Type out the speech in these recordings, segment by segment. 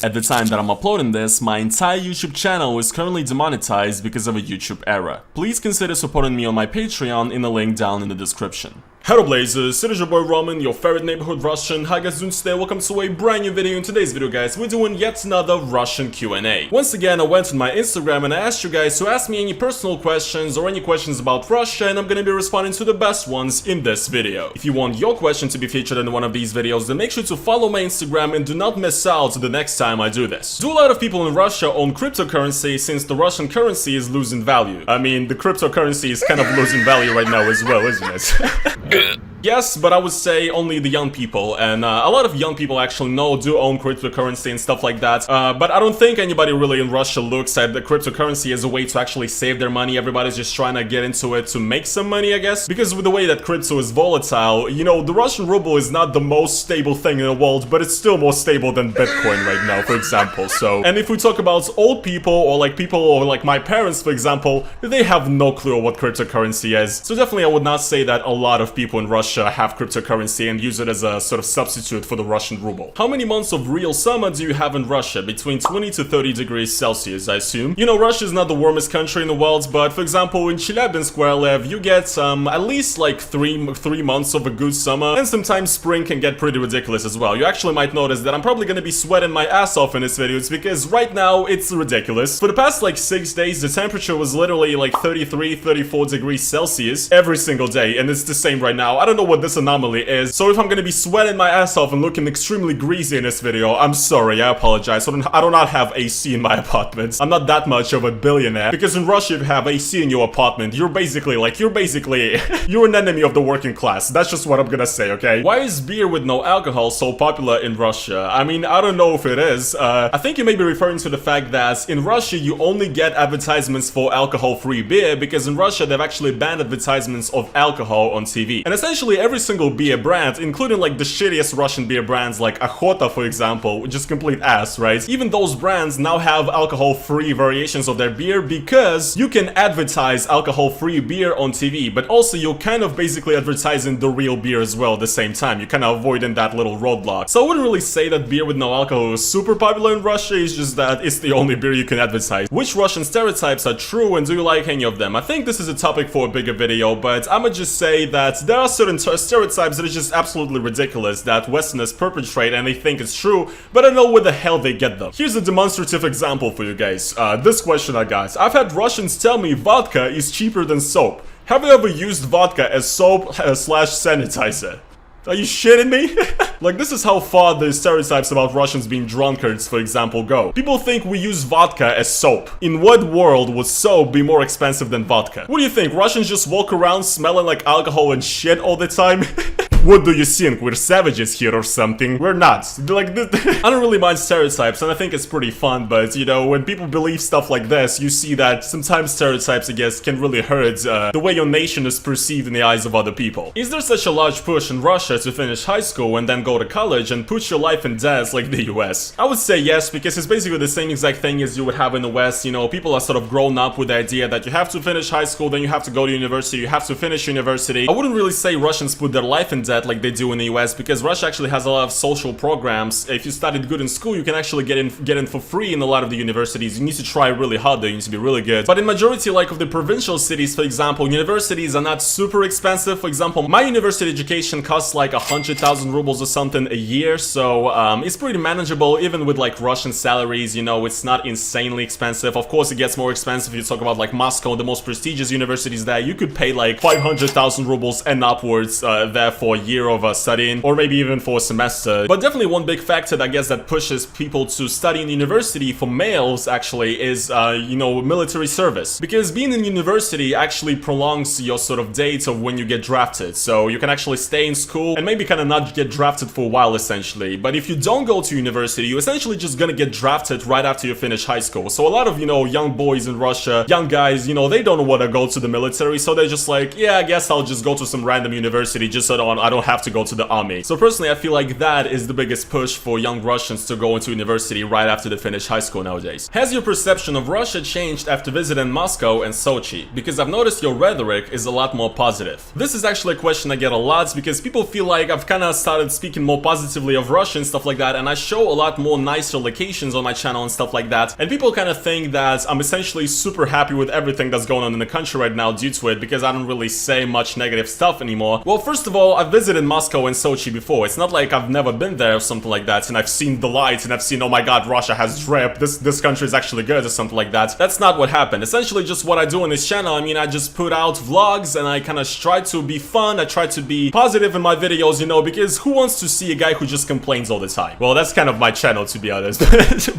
At the time that I'm uploading this, my entire YouTube channel is currently demonetized because of a YouTube error. Please consider supporting me on my Patreon in the link down in the description. Hello Blazers, it is your boy Roman, your favorite neighborhood Russian. How guys doing today? Welcome to a brand new video. In today's video guys, we're doing yet another Russian Q&A. Once again, I went on my Instagram and I asked you guys to ask me any personal questions or any questions about Russia, and I'm gonna be responding to the best ones in this video. If you want your question to be featured in one of these videos, then make sure to follow my Instagram and do not miss out the next time I do this. Do a lot of people in Russia own cryptocurrency since the Russian currency is losing value? I mean, the cryptocurrency is kind of losing value right now as well, isn't it? Yes, but I would say only the young people, and a lot of young people actually do own cryptocurrency and stuff like that, but I don't think anybody really in Russia looks at the cryptocurrency as a way to actually save their money. Everybody's just trying to get into it to make some money, I guess, because with the way that crypto is volatile, you know, the Russian ruble is not the most stable thing in the world, but it's still more stable than Bitcoin right now, for example. So, and if we talk about old people or like my parents, for example, they have no clue what cryptocurrency is, so definitely I would not say that a lot of people in Russia have cryptocurrency and use it as a sort of substitute for the Russian ruble. How many months of real summer do you have in Russia? Between 20 to 30 degrees Celsius, I assume. You know, Russia is not the warmest country in the world, but for example, in Chelyabinsk where I live, you get at least like three months of a good summer, and sometimes spring can get pretty ridiculous as well. You actually might notice that I'm probably gonna be sweating my ass off in this video. It's because right now it's ridiculous. For the past like 6 days, the temperature was literally like 33, 34 degrees Celsius every single day, and it's the same right now. I don't know what this anomaly is, so if I'm gonna be sweating my ass off and looking extremely greasy in this video, I'm sorry, I apologize. I do not have AC in my apartment. I'm not that much of a billionaire, because in Russia if you have AC in your apartment, you're basically you're an enemy of the working class. That's just what I'm gonna say, okay? Why is beer with no alcohol so popular in Russia? I mean, I don't know if it is. I think you may be referring to the fact that in Russia you only get advertisements for alcohol-free beer, because in Russia they've actually banned advertisements of alcohol on TV. And essentially every single beer brand, including like the shittiest Russian beer brands like Akhota, for example, which is complete ass, right? Even those brands now have alcohol-free variations of their beer, because you can advertise alcohol-free beer on TV, but also you're kind of basically advertising the real beer as well at the same time. You're kind of avoiding that little roadblock. So I wouldn't really say that beer with no alcohol is super popular in Russia, it's just that it's the only beer you can advertise. Which Russian stereotypes are true, and do you like any of them? I think this is a topic for a bigger video, but I'ma just say that there are certain stereotypes that are just absolutely ridiculous that Westerners perpetrate and they think it's true, but I don't know where the hell they get them. Here's a demonstrative example for you guys. This question I got. I've had Russians tell me vodka is cheaper than soap. Have you ever used vodka as soap slash sanitizer? Are you shitting me? Like, this is how far the stereotypes about Russians being drunkards, for example, go. People think we use vodka as soap. In what world would soap be more expensive than vodka? What do you think? Russians just walk around smelling like alcohol and shit all the time? What do you think? We're savages here or something? We're not. Like, I don't really mind stereotypes, and I think it's pretty fun, but, you know, when people believe stuff like this, you see that sometimes stereotypes, I guess, can really hurt the way your nation is perceived in the eyes of other people. Is there such a large push in Russia to finish high school and then go to college and put your life in debt like the US? I would say yes, because it's basically the same exact thing as you would have in the West. You know, people are sort of grown up with the idea that you have to finish high school, then you have to go to university, you have to finish university. I wouldn't really say Russians put their life in debt like they do in the US, because Russia actually has a lot of social programs. If you studied good in school, you can actually get in for free in a lot of the universities. You need to try really hard though, you need to be really good. But in majority like of the provincial cities, for example, universities are not super expensive. For example, my university education costs like 100,000 rubles or something a year, so it's pretty manageable even with like Russian salaries. You know, it's not insanely expensive. Of course it gets more expensive if you talk about like Moscow, the most prestigious universities there. You could pay like 500,000 rubles and upwards there for a year of studying, or maybe even for a semester. But definitely one big factor, I guess, that pushes people to study in university for males actually is, you know, military service. Because being in university actually prolongs your sort of date of when you get drafted. So you can actually stay in school and maybe kind of not get drafted for a while, essentially. But if you don't go to university, you're essentially just gonna get drafted right after you finish high school. So a lot of, you know, young boys in Russia, young guys, you know, they don't want to go to the military, so they're just like, yeah, I guess I'll just go to some random university just so I I don't have to go to the army. So personally, I feel like that is the biggest push for young Russians to go into university right after they finish high school nowadays. Has your perception of Russia changed after visiting Moscow and Sochi? Because I've noticed your rhetoric is a lot more positive. This is actually a question I get a lot because people feel like I've kind of started speaking more positively of Russia and stuff like that, and I show a lot more nicer locations on my channel and stuff like that, and people kind of think that I'm essentially super happy with everything that's going on in the country right now due to it because I don't really say much negative stuff anymore. Well, first of all, I've visited Moscow and Sochi before. It's not like I've never been there or something like that, and I've seen the lights and I've seen, oh my god, Russia has drip, this country is actually good or something like that. That's not what happened. Essentially just what I do on this channel, I mean, I just put out vlogs and I kind of try to be fun, I try to be positive in my videos, you know, because who wants to see a guy who just complains all the time? Well, that's kind of my channel, to be honest,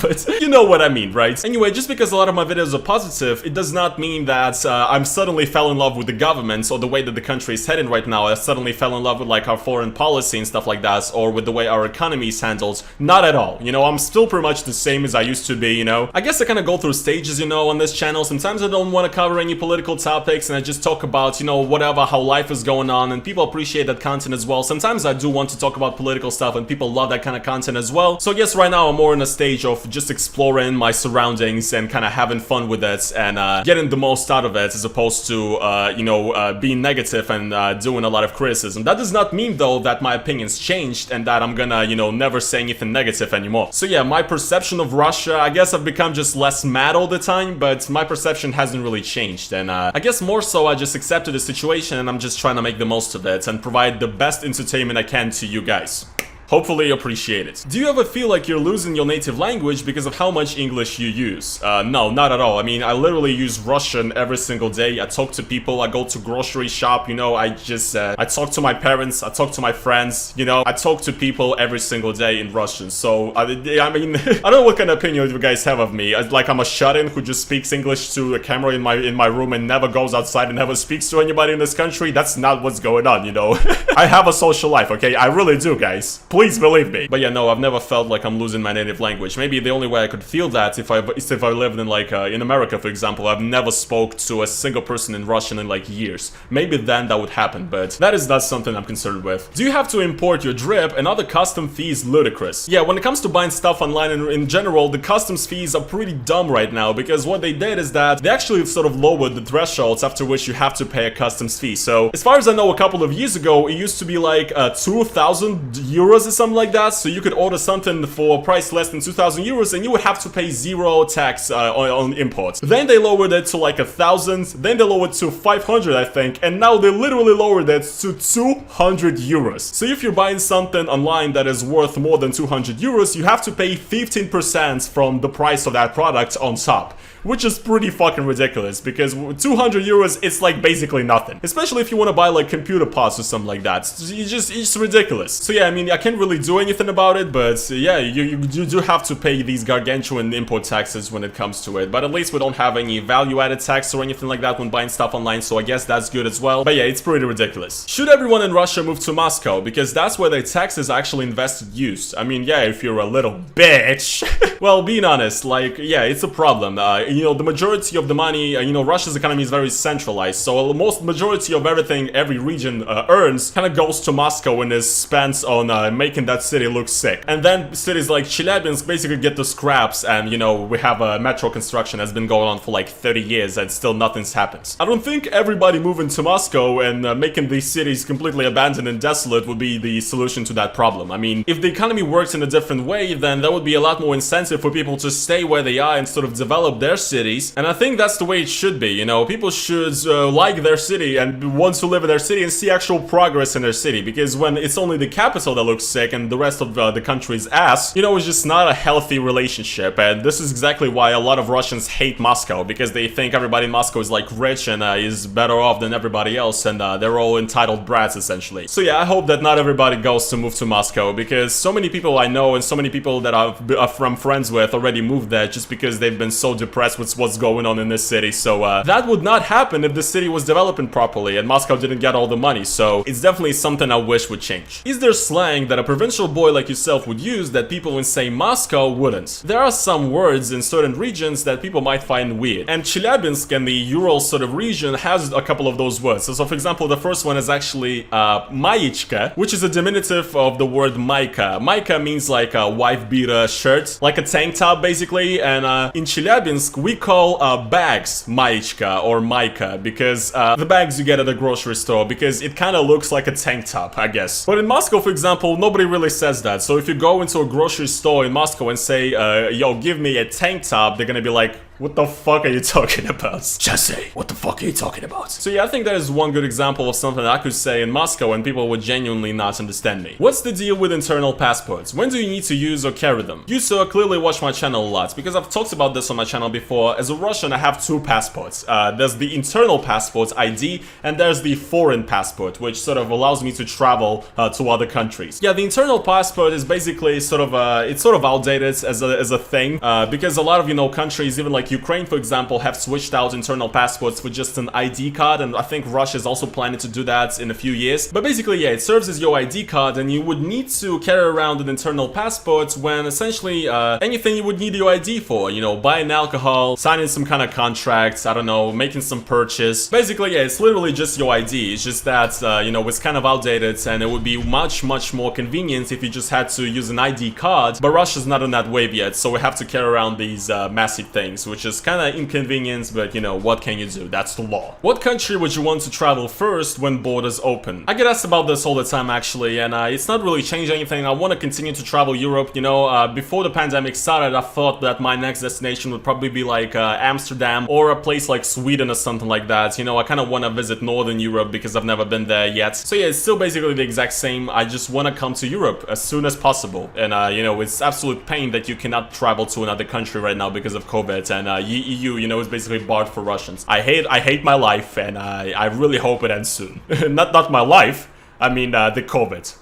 but you know what I mean, right? Anyway, just because a lot of my videos are positive, it does not mean that I'm suddenly fell in love with the government or the way that the country is heading right now. I suddenly fell in love with like our foreign policy and stuff like that, or with the way our economy is handled. Not at all. You know, I'm still pretty much the same as I used to be, you know. I guess I kind of go through stages, you know, on this channel. Sometimes I don't want to cover any political topics and I just talk about, you know, whatever, how life is going on, and people appreciate that content as well. Sometimes I do want to talk about political stuff and people love that kind of content as well. So I guess right now I'm more in a stage of just exploring my surroundings and kind of having fun with it and getting the most out of it, as opposed to, you know, being negative and doing a lot of criticism. That does not mean though that my opinions changed and that I'm gonna, you know, never say anything negative anymore. So yeah, my perception of Russia, I guess I've become just less mad all the time, but my perception hasn't really changed, and I guess more so I just accepted the situation and I'm just trying to make the most of it and provide the best entertainment I can to you guys. Hopefully you appreciate it. Do you ever feel like you're losing your native language because of how much English you use? No, not at all. I mean, I literally use Russian every single day. I talk to people, I go to grocery shop, you know, I just, I talk to my parents, I talk to my friends, you know, I talk to people every single day in Russian. So, I mean, I don't know what kind of opinion you guys have of me. Like I'm a shut-in who just speaks English to a camera in my room and never goes outside and never speaks to anybody in this country. That's not what's going on, you know. I have a social life, okay? I really do, guys. Please believe me. But yeah, no, I've never felt like I'm losing my native language. Maybe the only way I could feel that is if I lived in like in America, for example. I've never spoke to a single person in Russian in like years. Maybe then that would happen, but that is not something I'm concerned with. Do you have to import your drip and other custom fees ludicrous? Yeah, when it comes to buying stuff online in general, the customs fees are pretty dumb right now, because what they did is that they actually sort of lowered the thresholds after which you have to pay a customs fee. So as far as I know, a couple of years ago, it used to be like 2,000 euros or something like that, so you could order something for a price less than 2,000 euros and you would have to pay zero tax on imports. Then they lowered it to like 1,000, then they lowered to 500, I think, and now they literally lowered it to 200 euros. So if you're buying something online that is worth more than 200 euros, you have to pay 15% from the price of that product on top, which is pretty fucking ridiculous, because 200 euros, it's like basically nothing. Especially if you want to buy like computer parts or something like that. It's ridiculous. So yeah, I mean, I can't really do anything about it, but yeah, you do have to pay these gargantuan import taxes when it comes to it. But at least we don't have any value-added tax or anything like that when buying stuff online, so I guess that's good as well. But yeah, it's pretty ridiculous. Should everyone in Russia move to Moscow? Because that's where their taxes actually invested use. I mean, yeah, if you're a little bitch. Well, being honest, like, yeah, it's a problem. You know, the majority of the money, you know, Russia's economy is very centralized, so the majority of everything every region earns kind of goes to Moscow and is spent on making that city look sick. And then cities like Chelyabinsk basically get the scraps, and, you know, we have a metro construction that's been going on for like 30 years and still nothing's happened. I don't think everybody moving to Moscow and making these cities completely abandoned and desolate would be the solution to that problem. I mean, if the economy works in a different way, then there would be a lot more incentive for people to stay where they are and sort of develop their cities. And I think that's the way it should be, you know. People should like their city and want to live in their city and see actual progress in their city, because when it's only the capital that looks sick and the rest of the country's ass, you know, it's just not a healthy relationship. And this is exactly why a lot of Russians hate Moscow, because they think everybody in Moscow is like rich and is better off than everybody else, and they're all entitled brats essentially. So yeah, I hope that not everybody goes to move to Moscow, because so many people I know and so many people that I'm friends with already moved there just because they've been so depressed with what's going on in this city. So that would not happen if the city was developing properly and Moscow didn't get all the money. So it's definitely something I wish would change. Is there slang that that a provincial boy like yourself would use that people in, say, Moscow wouldn't. There are some words in certain regions that people might find weird, and Chelyabinsk and the Ural sort of region has a couple of those words. So for example, the first one is actually Maichka, which is a diminutive of the word Maika. Maika means like a wife beater shirt, like a tank top basically, and in Chelyabinsk we call bags Maichka or Maika, because the bags you get at the grocery store, because it kind of looks like a tank top, I guess. But in Moscow, for example, nobody really says that. So if you go into a grocery store in Moscow and say, yo, give me a tank top, they're gonna be like, what the fuck are you talking about? Jesse, what the fuck are you talking about? So yeah, I think that is one good example of something that I could say in Moscow and people would genuinely not understand me. What's the deal with internal passports? When do you need to use or carry them? You, sir, clearly watch my channel a lot, because I've talked about this on my channel before. As a Russian, I have two passports. There's the internal passport, ID, and there's the foreign passport, which sort of allows me to travel to other countries. Yeah, the internal passport is basically sort of, it's sort of outdated as a thing, because a lot of, you know, countries, even like Ukraine, for example, have switched out internal passports for just an ID card, and I think Russia is also planning to do that in a few years. But basically, yeah, it serves as your ID card, and you would need to carry around an internal passport when essentially anything you would need your ID for, you know, buying alcohol, signing some kind of contracts, I don't know, making some purchase. Basically, yeah, it's literally just your ID. It's just that, you know, it's kind of outdated, and it would be much more convenient if you just had to use an ID card. But Russia's not on that wave yet, so we have to carry around these massive things, which is kind of inconvenient, but you know, what can you do? That's the law. What country would you want to travel first when borders open? I get asked about this all the time actually, and it's not really changed anything. I want to continue to travel Europe, you know. Before the pandemic started, I thought that my next destination would probably be like Amsterdam or a place like Sweden or something like that. You know, I kind of want to visit Northern Europe because I've never been there yet. So yeah, it's still basically the exact same. I just want to come to Europe as soon as possible, and you know, it's absolute pain that you cannot travel to another country right now because of COVID, and EU, you know, is basically barred for Russians. I hate my life, and I really hope it ends soon. not my life, I mean the COVID.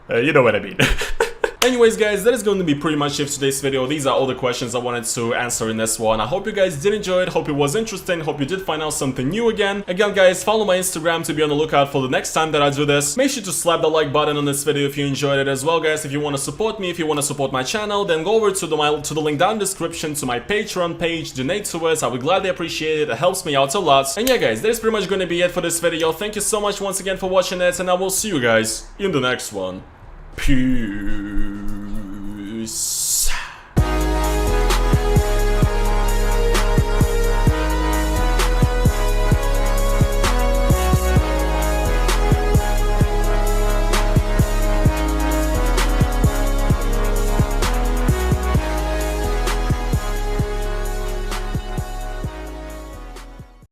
You know what I mean. Anyways, guys, that is going to be pretty much it for today's video. These are all the questions I wanted to answer in this one. I hope you guys did enjoy it, hope it was interesting, hope you did find out something new again. Again, guys, follow my Instagram to be on the lookout for the next time that I do this. Make sure to slap the like button on this video if you enjoyed it as well, guys. If you want to support me, if you want to support my channel, then go over to the link down in the description to my Patreon page, donate to it. I would gladly appreciate it. It helps me out a lot. And yeah, guys, that is pretty much going to be it for this video. Thank you so much once again for watching it, and I will see you guys in the next one. Peace.